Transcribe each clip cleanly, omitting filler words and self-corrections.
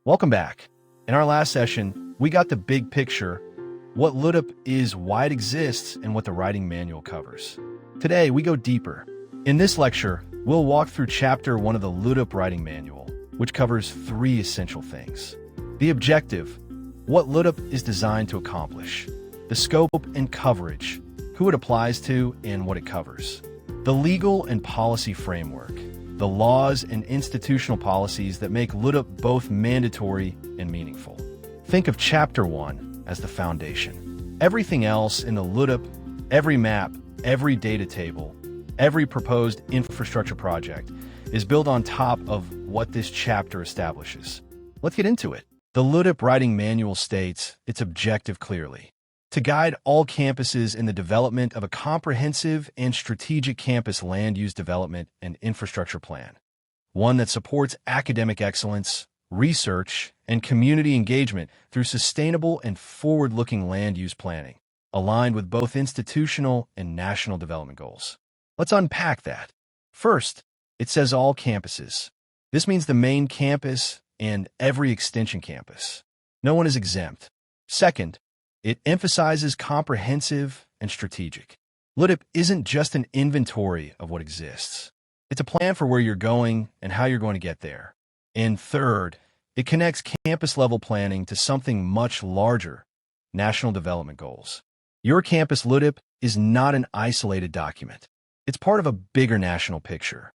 Welcome back. In our last session, we got the big picture, what LUDIP is, why it exists, and what the writing manual covers. Today, we go deeper. In this lecture, we'll walk through Chapter 1 of the LUDIP Writing Manual, which covers 3 essential things. The objective, what LUDIP is designed to accomplish. The scope and coverage, who it applies to and what it covers. The legal and policy framework, the laws and institutional policies that make LUDIP both mandatory and meaningful. Think of Chapter 1 as the foundation. Everything else in the LUDIP, every map, every data table, every proposed infrastructure project is built on top of what this chapter establishes. Let's get into it. The LUDIP Writing Manual states its objective clearly: to guide all campuses in the development of a comprehensive and strategic campus land use development and infrastructure plan, one that supports academic excellence, research, and community engagement through sustainable and forward-looking land use planning, aligned with both institutional and national development goals. Let's unpack that. First, it says all campuses. This means the main campus and every extension campus. No one is exempt. Second, it emphasizes comprehensive and strategic. LUDIP isn't just an inventory of what exists. It's a plan for where you're going and how you're going to get there. And third, it connects campus-level planning to something much larger: national development goals. Your campus LUDIP is not an isolated document. It's part of a bigger national picture.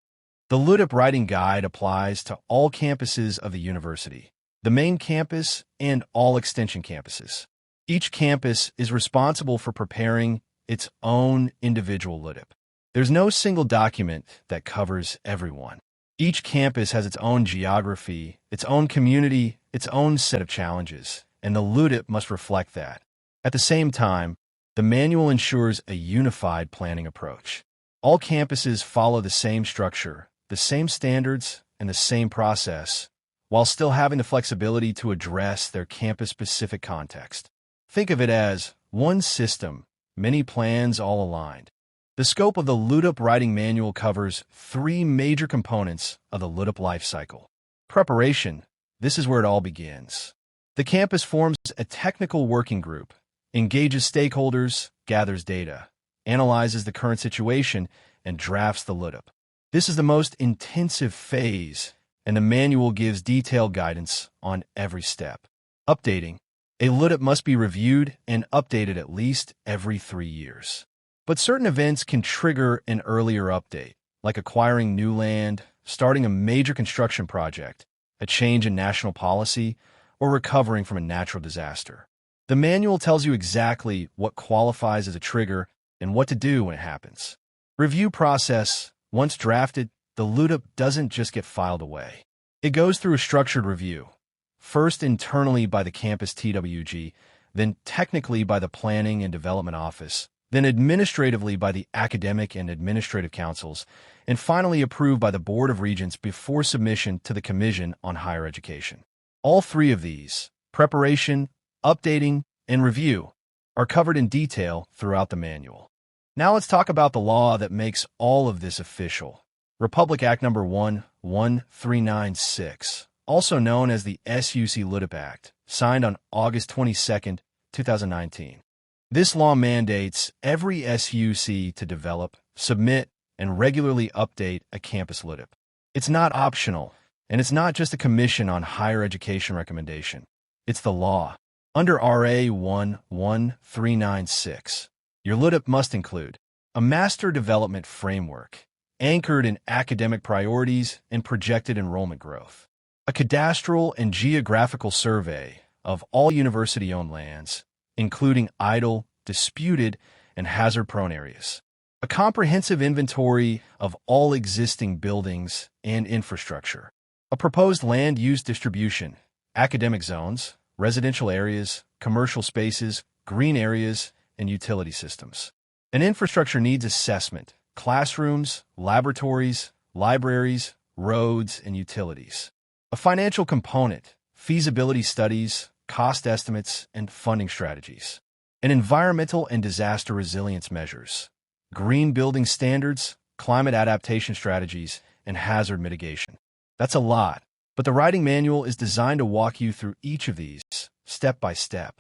The LUDIP Writing Guide applies to all campuses of the university, the main campus and all extension campuses. Each campus is responsible for preparing its own individual LUDIP. There's no single document that covers everyone. Each campus has its own geography, its own community, its own set of challenges, and the LUDIP must reflect that. At the same time, the manual ensures a unified planning approach. All campuses follow the same structure, the same standards, and the same process, while still having the flexibility to address their campus-specific context. Think of it as one system, many plans all aligned. The scope of the LUDIP Writing Manual covers 3 major components of the LUDIP life cycle. Preparation. This is where it all begins. The campus forms a technical working group, engages stakeholders, gathers data, analyzes the current situation, and drafts the LUDIP. This is the most intensive phase, and the manual gives detailed guidance on every step. Updating. A LUDIP must be reviewed and updated at least every 3 years. But certain events can trigger an earlier update, like acquiring new land, starting a major construction project, a change in national policy, or recovering from a natural disaster. The manual tells you exactly what qualifies as a trigger and what to do when it happens. Review process. Once drafted, the LUDIP doesn't just get filed away. It goes through a structured review. First internally by the campus TWG, then technically by the Planning and Development Office, then administratively by the Academic and Administrative Councils, and finally approved by the Board of Regents before submission to the Commission on Higher Education. All 3 of these, preparation, updating, and review, are covered in detail throughout the manual. Now let's talk about the law that makes all of this official. Republic Act No. 11396. Also known as the SUC LUDIP Act, signed on August 22, 2019. This law mandates every SUC to develop, submit, and regularly update a campus LUDIP. It's not optional, and it's not just a Commission on Higher Education recommendation. It's the law. Under RA 11396, your LUDIP must include a master development framework, anchored in academic priorities and projected enrollment growth. A cadastral and geographical survey of all university-owned lands, including idle, disputed, and hazard-prone areas. A comprehensive inventory of all existing buildings and infrastructure. A proposed land use distribution, academic zones, residential areas, commercial spaces, green areas, and utility systems. An infrastructure needs assessment, classrooms, laboratories, libraries, roads, and utilities. A financial component, feasibility studies, cost estimates, and funding strategies. An environmental and disaster resilience measures, green building standards, climate adaptation strategies, and hazard mitigation. That's a lot, But the writing manual is designed to walk you through each of these, step by step.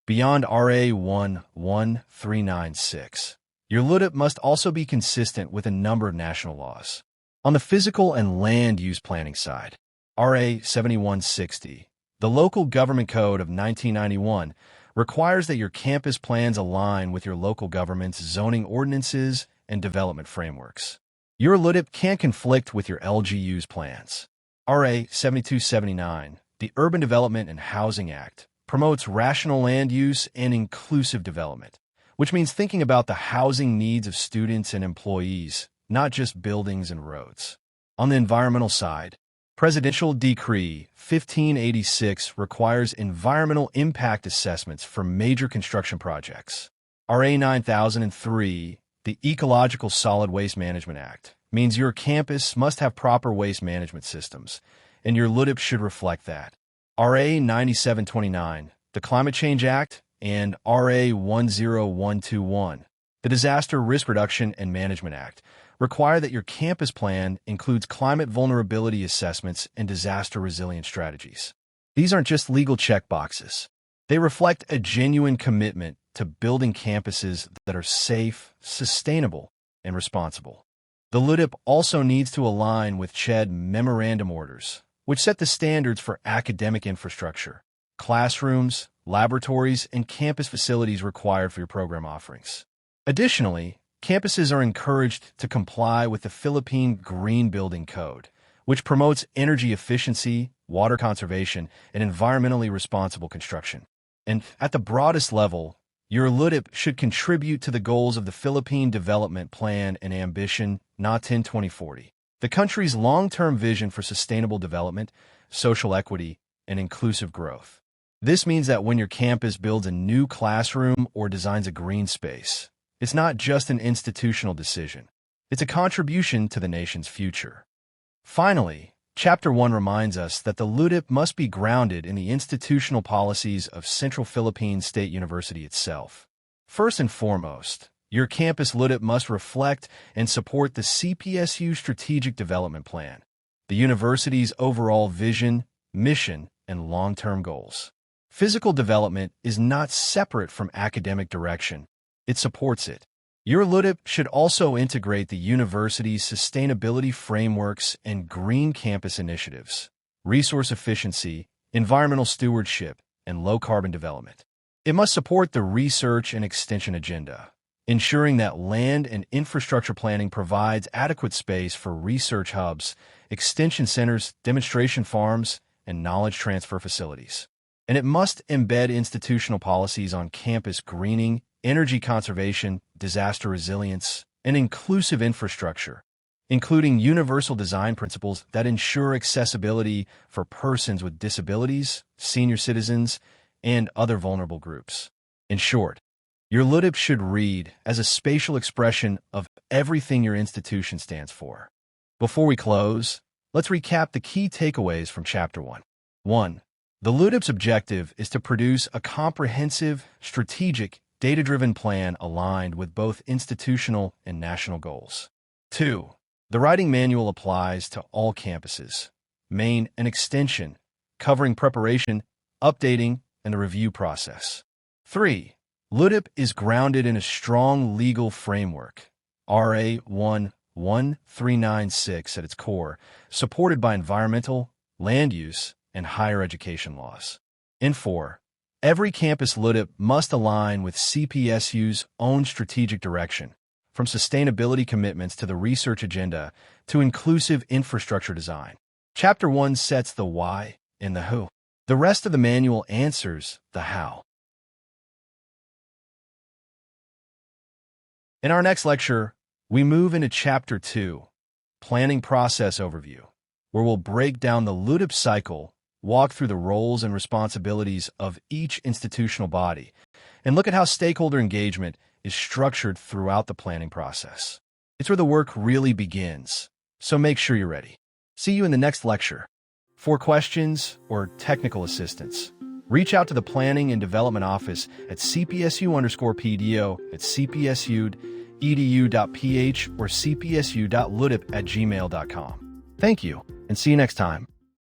Beyond RA 11396, your LUDIP must also be consistent with a number of national laws. On the physical and land use planning side, RA 7160, the Local Government Code of 1991, requires that your campus plans align with your local government's zoning ordinances and development frameworks. Your LUDIP can't conflict with your LGU's plans. RA 7279, the Urban Development and Housing Act, promotes rational land use and inclusive development, which means thinking about the housing needs of students and employees, not just buildings and roads. On the environmental side, Presidential Decree 1586 requires environmental impact assessments for major construction projects. RA 9003, the Ecological Solid Waste Management Act, means your campus must have proper waste management systems, and your LUDIP should reflect that. RA 9729, the Climate Change Act, and RA 10121, the Disaster Risk Reduction and Management Act, require that your campus plan includes climate vulnerability assessments and disaster resilience strategies. These aren't just legal checkboxes. They reflect a genuine commitment to building campuses that are safe, sustainable, and responsible. The LUDIP also needs to align with CHED memorandum orders, which set the standards for academic infrastructure, classrooms, laboratories, and campus facilities required for your program offerings. Additionally, campuses are encouraged to comply with the Philippine Green Building Code, which promotes energy efficiency, water conservation, and environmentally responsible construction. And at the broadest level, your LUDIP should contribute to the goals of the Philippine Development Plan and Ambition, NATIN 2040, the country's long-term vision for sustainable development, social equity, and inclusive growth. This means that when your campus builds a new classroom or designs a green space, it's not just an institutional decision. It's a contribution to the nation's future. Finally, Chapter 1 reminds us that the LUDIP must be grounded in the institutional policies of Central Philippine State University itself. First and foremost, your campus LUDIP must reflect and support the CPSU Strategic Development Plan, the university's overall vision, mission, and long-term goals. Physical development is not separate from academic direction. It supports it. Your LUDIP should also integrate the university's sustainability frameworks and green campus initiatives, resource efficiency, environmental stewardship, and low-carbon development. It must support the research and extension agenda, ensuring that land and infrastructure planning provides adequate space for research hubs, extension centers, demonstration farms, and knowledge transfer facilities. And it must embed institutional policies on campus greening, energy conservation, disaster resilience, and inclusive infrastructure, including universal design principles that ensure accessibility for persons with disabilities, senior citizens, and other vulnerable groups. In short, your LUDIP should read as a spatial expression of everything your institution stands for. Before we close, let's recap the key takeaways from Chapter 1. 1. The LUDIP's objective is to produce a comprehensive, strategic, data-driven plan aligned with both institutional and national goals. 2. The writing manual applies to all campuses, main and extension, covering preparation, updating, and the review process. 3. LUDIP is grounded in a strong legal framework, RA 11396 at its core, supported by environmental, land use, and higher education laws. And 4. Every campus LUDIP must align with CPSU's own strategic direction, from sustainability commitments to the research agenda to inclusive infrastructure design. Chapter 1 sets the why and the who. The rest of the manual answers the how. In our next lecture, we move into Chapter 2, Planning Process Overview, where we'll break down the LUDIP cycle, walk through the roles and responsibilities of each institutional body, and look at how stakeholder engagement is structured throughout the planning process. It's where the work really begins, so make sure you're ready. See you in the next lecture. For questions or technical assistance, reach out to the Planning and Development Office at cpsu_pdo at cpsu.edu.ph or cpsu.ludip@gmail.com. Thank you, and see you next time.